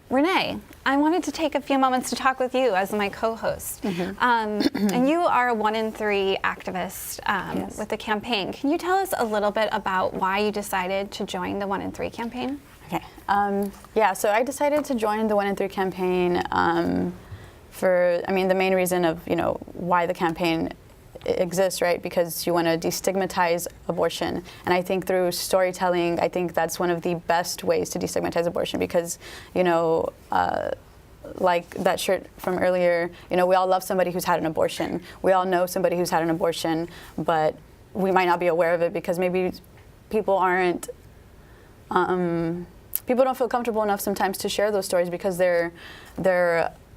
Renee, I wanted to take a few moments to talk with you as my co-host. And you are a 1 in 3 activist Yes. with the campaign. Can you tell us a little bit about why you decided to join the 1 in 3 campaign? Okay. Yeah, so I decided to join the 1 in 3 campaign for, the main reason of, why the campaign exists, right? Because you want to destigmatize abortion. And I think through storytelling, I think that's one of the best ways to destigmatize abortion because, like that shirt from earlier, we all love somebody who's had an abortion. We all know somebody who's had an abortion, but we might not be aware of it because maybe people aren't, people don't feel comfortable enough sometimes to share those stories because they're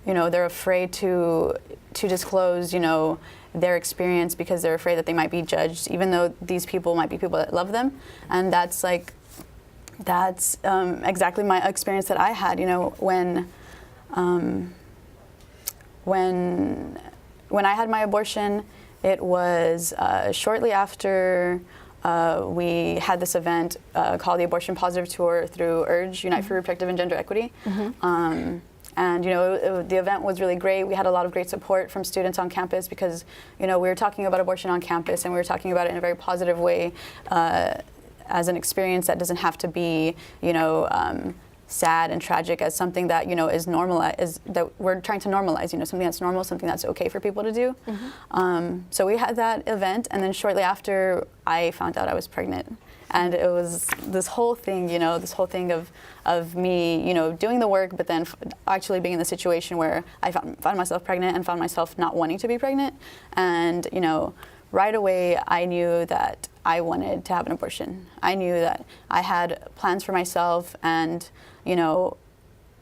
afraid to disclose, their experience because they're afraid that they might be judged, even though these people might be people that love them. And that's exactly my experience that I had, when I had my abortion, it was shortly after we had this event called the Abortion Positive Tour through URGE, Unite for Reproductive and Gender Equity. And the event was really great. We had a lot of great support from students on campus because we were talking about abortion on campus and we were talking about it in a very positive way as an experience that doesn't have to be sad and tragic, as something that is normalized, that we're trying to normalize, something that's normal, something that's okay for people to do. So we had that event, and then shortly after I found out I was pregnant. And it was this whole thing, this whole thing of me, doing the work, but then actually being in the situation where I found myself pregnant and found myself not wanting to be pregnant. And, right away I knew that I wanted to have an abortion. I knew that I had plans for myself and,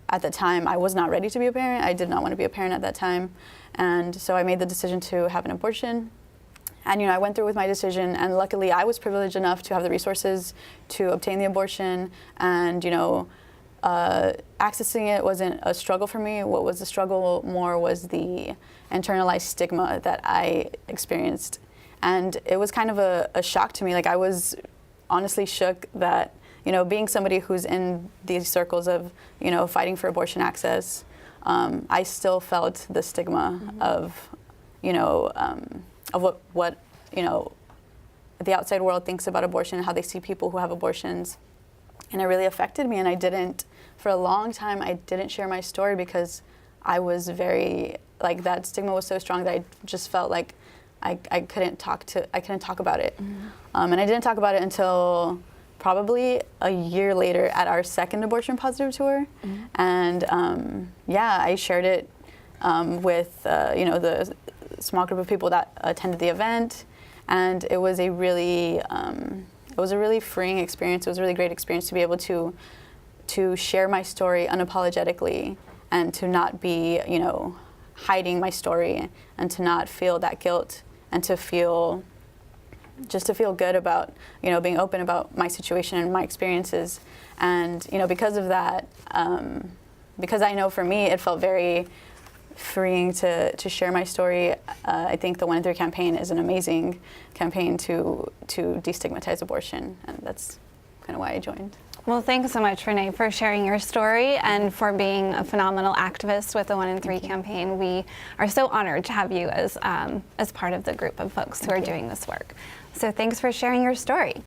at the time I was not ready to be a parent. I did not want to be a parent at that time. And so I made the decision to have an abortion. And I went through with my decision, and luckily I was privileged enough to have the resources to obtain the abortion. And accessing it wasn't a struggle for me. What was the struggle more was the internalized stigma that I experienced. And it was kind of a shock to me. Like, I was honestly shook that, being somebody who's in these circles of, fighting for abortion access, I still felt the stigma of what the outside world thinks about abortion, how they see people who have abortions. And it really affected me, and for a long time, I didn't share my story because I was that stigma was so strong that I just felt like I couldn't talk about it. And I didn't talk about it until probably a year later at our second Abortion Positive Tour. And I shared it with the small group of people that attended the event, and it was a really freeing experience. It was a really great experience to be able to share my story unapologetically and to not be hiding my story and to not feel that guilt and to feel good about being open about my situation and my experiences. And because of that, because I know for me it felt very freeing to share my story. I think the 1 in 3 campaign is an amazing campaign to destigmatize abortion, and that's kind of why I joined. Well, thanks so much, Renee, for sharing your story and for being a phenomenal activist with the 1 in 3 campaign. We are so honored to have you as part of the group of folks who are doing this work. So thanks for sharing your story.